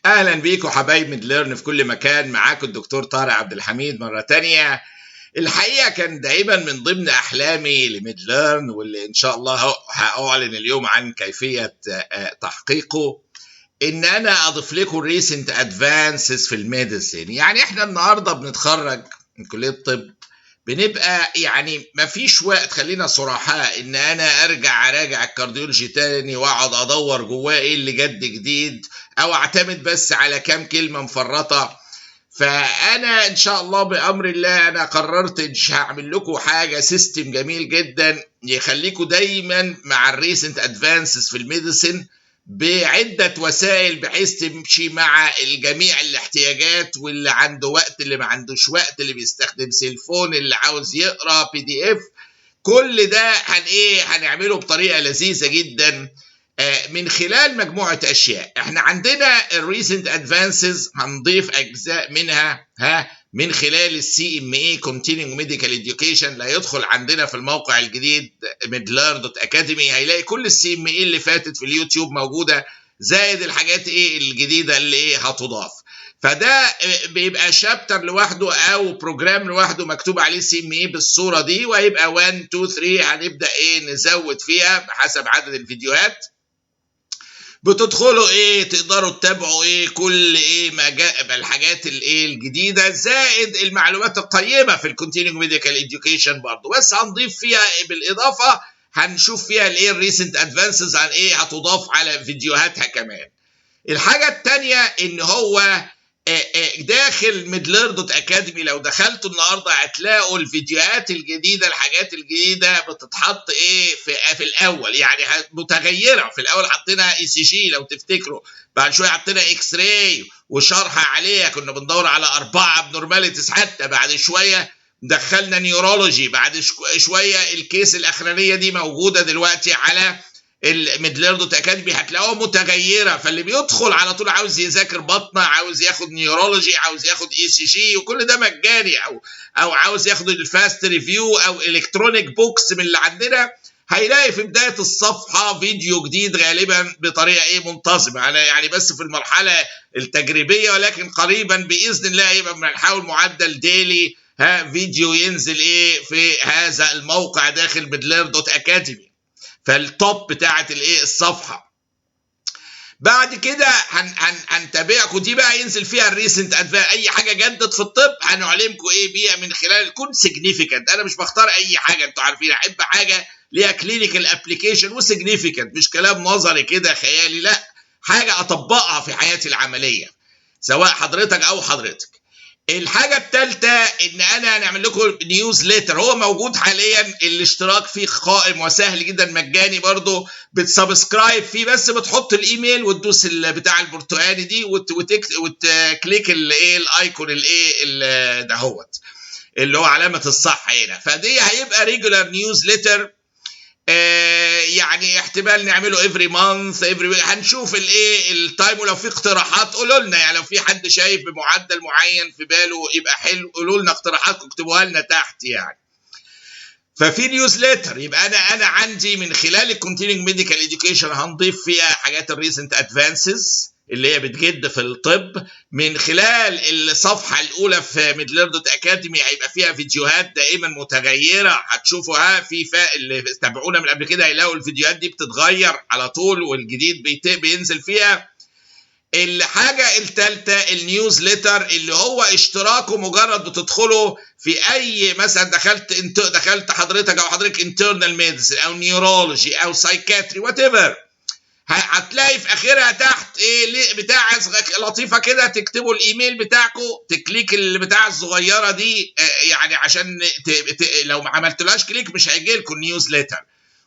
اهلا بيكم حبايب ميد ليرن في كل مكان. معاكم الدكتور طارق عبد الحميد مره تانية. الحقيقه كان دائما من ضمن احلامي لميد ليرن، واللي ان شاء الله هاعلن اليوم عن كيفيه تحقيقه، ان انا اضيف لكم ريسنت ادفانسز في الميديسين. يعني احنا النهارده بنتخرج من كليه الطب، بنبقى يعني مفيش وقت، خلينا صراحة، ان انا ارجع اراجع الكارديولوجي تاني واقعد ادور جواه ايه اللي جد جديد، او اعتمد بس على كام كلمة مفرطة. فانا ان شاء الله بامر الله انا قررت ان هعمل لكم حاجة سيستم جميل جدا يخليكم دايما مع الريسنت ادفانسز في الميديسين بعدة وسائل، بحيث تمشي مع الجميع الاحتياجات، واللي عنده وقت، اللي ما عندوش وقت، اللي بيستخدم سيلفون، اللي عاوز يقرأ PDF. كل ده هنعمله بطريقة لذيذة جدا من خلال مجموعة أشياء. احنا عندنا الريسنت ادفانسز هنضيف أجزاء منها من خلال CMA Continuing Medical Education. اللي هيدخل عندنا في الموقع الجديد midlearn.academy هيلاقي كل CMA اللي فاتت في اليوتيوب موجودة، زائد الحاجات الجديدة اللي هتضاف. فده بيبقى شابتر لوحده او بروجرام لوحده مكتوب عليه CMA بالصورة دي، وهيبقى 1 2 3 هنبدأ نزود فيها بحسب عدد الفيديوهات. بتدخلوا تقدروا تتابعوا كل ما جاء الحاجات الجديده، زائد المعلومات القيمه في الكونتينيوم ميديكال اديوكيشن برضه. بس هنضيف فيها بالاضافه، هنشوف فيها الريسنت ادفانسز عن هتضاف على فيديوهاتها كمان. الحاجه الثانيه ان هو داخل midlearn.academy لو دخلتوا النهارده هتلاقوا الفيديوهات الجديده، الحاجات الجديده بتتحط في الاول، يعني متغيره. في الاول حطينا ECG لو تفتكروا، بعد شويه حطينا اكس راي وشرح عليها، كنا بندور على 4 ابنورماليتيز حتى، بعد شويه دخلنا نيورولوجي، بعد شويه الكيس الاخرانيه دي موجوده دلوقتي على midlearn.academy هتلاقوها متغيره. فاللي بيدخل على طول عاوز يذاكر بطنه، عاوز ياخد نيورولوجي، عاوز ياخد ECG، وكل ده مجاني، او عاوز ياخد الفاست ريفيو او الكترونيك بوكس من اللي عندنا، هيلاقي في بدايه الصفحه فيديو جديد غالبا بطريقه منتظمه. انا يعني بس في المرحله التجريبيه، ولكن قريبا باذن الله يبقى بنحاول معدل ديلي فيديو ينزل في هذا الموقع داخل midlearn.academy، فالتوب بتاعت الصفحه. بعد كده هنتابعكم دي بقى ينزل فيها الريسنت ادفانس، اي حاجه جدت في الطب هنعلمكم بيها من خلال يكون سيجنيفيكانت. انا مش بختار اي حاجه، انتوا عارفين احب حاجه ليها كلينيكال ابلكيشن وسيجنيفيكانت، مش كلام نظري كده خيالي، لا، حاجه اطبقها في حياتي العمليه سواء حضرتك او حضرتك. الحاجة الثالثة ان انا هنعمل لكم نيوزليتر، هو موجود حاليا، الاشتراك فيه قائم وسهل جدا مجاني برضو، بتسبسكرايب فيه، بس بتحط الايميل وتدوس بتاع البرتقالي دي وتكليك الايكون دهوت اللي هو علامة الصح هنا، فدي هيبقى ريجولار نيوزليتر. يعني احتمال نعمله every month هنشوف التايم، ولو في اقتراحات قولوا لنا. يعني لو في حد شايف بمعدل معين في باله يبقى حلو، قولوا لنا اقتراحاتكم، اكتبوها لنا تحت يعني. ففي نيوزليتر يبقى انا عندي من خلال الكونتينيوم ميديكال اديوكيشن هنضيف فيها حاجات الريسنت ادفانسز اللي هي بتجد في الطب. من خلال الصفحه الاولى في midlearn.academy هيبقى فيها فيديوهات دائما متغيره، هتشوفوها اللي تابعونا من قبل كده هيلاقوا الفيديوهات دي بتتغير على طول، والجديد بينزل فيها. الحاجه الثالثه النيوزليتر، اللي هو اشتراكه مجرد بتدخلوا في اي، مثلا دخلت حضرتك او حضرتك انترنال ميديسن او نيورولوجي او سايكاتري وات ايفر، هتلاقي في اخرها تحت بتاع لطيفه كده، تكتبوا الايميل بتاعكم، تكليك البتاع الصغيره دي، يعني عشان لو ما عملتلهاش كليك مش هيجي لكم نيوزليتر،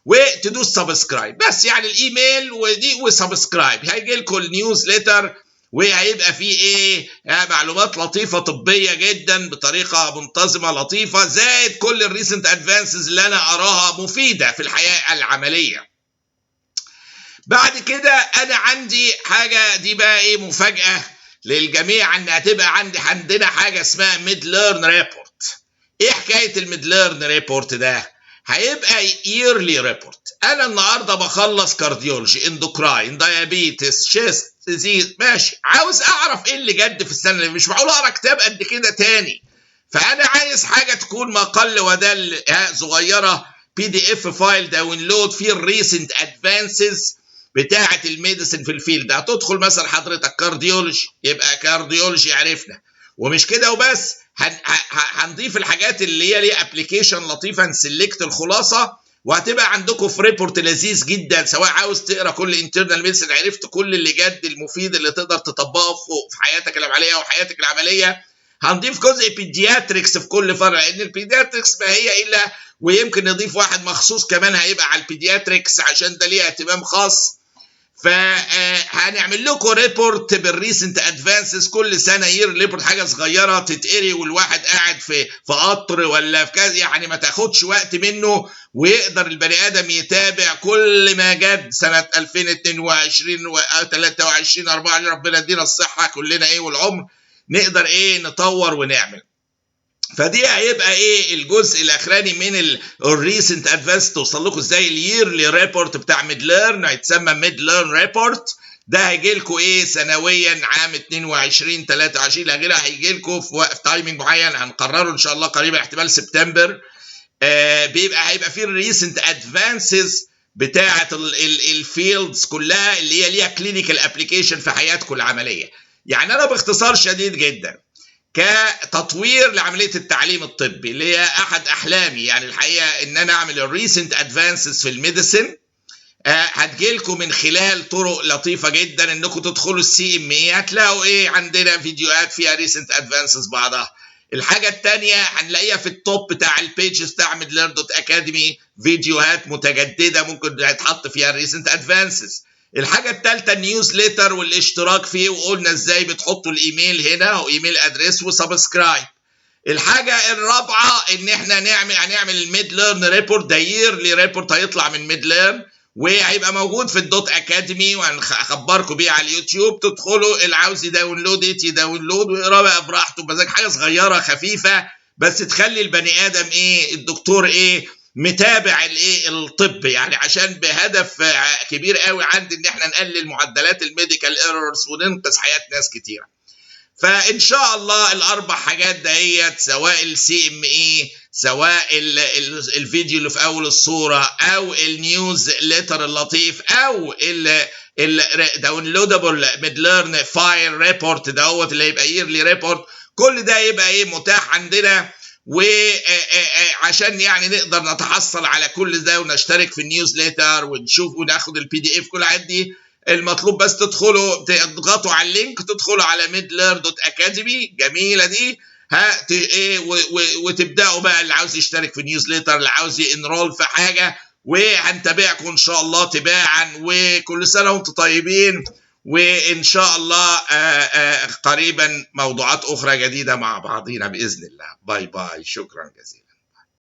وتدوس سبسكرايب بس. يعني الايميل ودي وسبسكرايب هيجي لكم النيوزليتر، وهيبقى فيه معلومات لطيفه طبيه جدا بطريقه منتظمه لطيفه، زائد كل الريسنت ادفانسز اللي انا اراها مفيده في الحياه العمليه. بعد كده انا عندي حاجه دي بقى مفاجاه للجميع، ان هتبقى عندنا حاجه اسمها midlearn ريبورت. حكايه الميدليرن ريبورت ده؟ هيبقى yearly ريبورت. انا النهارده بخلص كارديولوجي، اندوكراين، دايابيتس، شيست، تزيد ماشي. عاوز اعرف ايه اللي جد في السنه اللي مش معقول اقرا كتاب قد كده تاني. فانا عايز حاجه تكون ما قل ودل صغيره، PDF فايل داونلود فيه الريسنت ادفانسز بتاعه الميديسن في الفيلد. هتدخل مثلا حضرتك كارديولوجي، يبقى كارديولوجي عرفنا. ومش كده وبس، هنضيف الحاجات اللي هي ليها ابلكيشن لطيفه، نسلكت الخلاصه، وهتبقى عندكم في ريبورت لذيذ جدا. سواء عاوز تقرا كل انترنال ميديسن، عرفت كل اللي جد المفيد اللي تقدر تطبقه في حياتك العمليه وحياتك العمليه. هنضيف جزء بيدياتريكس في كل فرع، لان البيدياتريكس ما هي الا، ويمكن نضيف واحد مخصوص كمان هيبقى على البيدياتريكس عشان ده ليه اهتمام خاص. فهنعمل لكم ريبورت بالريسنت ادفانسز كل سنه، ريبورت حاجه صغيره تتقري والواحد قاعد في قطر ولا في كذا، يعني ما تاخدش وقت منه، ويقدر البني ادم يتابع كل ما جد سنه 2022 و 23 24. ربنا يدينا الصحه كلنا والعمر، نقدر نطور ونعمل. فدي هيبقى الجزء الاخراني من الريسنت ادفانس. توصل لكم ازاي الييرلي ريبورت بتاع ميد ليرن، هيتسمى ميد ليرن ريبورت. ده هيجي لكم سنويا عام 22 23 لاخرها، هيجي لكم في وقت تايمنج معين هنقرره ان شاء الله قريبا، احتمال سبتمبر. هيبقى فيه الريسنت ادفانسز بتاعه الفيلدز كلها اللي هي ليها كلينيكال ابلكيشن في حياتكم العمليه. يعني انا باختصار شديد جدا كتطوير لعمليه التعليم الطبي اللي هي احد احلامي، يعني الحقيقه ان انا اعمل الريسنت ادفانسز في الميديسن. هتجيلكم من خلال طرق لطيفه جدا، انكم تدخلوا CME هتلاقوا عندنا فيديوهات فيها ريسنت ادفانسز بعضها. الحاجه الثانيه هنلاقيها في التوب بتاع البيجز بتاع midlearn.academy، فيديوهات متجدده ممكن يتحط فيها الريسنت ادفانسز. الحاجه الثالثه النيوزليتر والاشتراك فيه، وقلنا ازاي بتحطوا الايميل هنا وايميل ادريس وسبسكرايب. الحاجه الرابعه ان احنا هنعمل الميد ليرن ريبورت، ده ييرلي ريبورت هيطلع من ميد ليرن، وهيبقى موجود في الدوت اكاديمي، وهنخبركم بيه على اليوتيوب. تدخلوا اللي عاوز يداونلود يداونلود ويقرا بقى براحته بمزاج، حاجه صغيره خفيفه بس تخلي البني ادم الدكتور متابع الطب، يعني عشان بهدف كبير قوي عندي ان احنا نقلل معدلات الميديكال ايرورز وننقذ حياه ناس كتيره. فان شاء الله الاربع حاجات دهيت، سواء CME، سواء الفيديو اللي في اول الصوره، او النيوز ليتر اللطيف، او الداونلودبل ميد ليرن فايل ريبورت دوت اللي يبقى ييرلي ريبورت، كل ده يبقى متاح عندنا. وعشان يعني نقدر نتحصل على كل ده ونشترك في النيوزليتر ونشوف وناخد PDF كل الحاجات دي، المطلوب بس تدخلوا تضغطوا على اللينك، تدخلوا على midlearn.academy، جميله دي، وتبداوا بقى اللي عاوز يشترك في النيوزليتر، اللي عاوز ينرول في حاجه، وهنتابعكم ان شاء الله تباعا. وكل سنه وانتم طيبين، وان شاء الله قريبا موضوعات اخرى جديده مع بعضينا باذن الله. باي باي، شكرا جزيلا.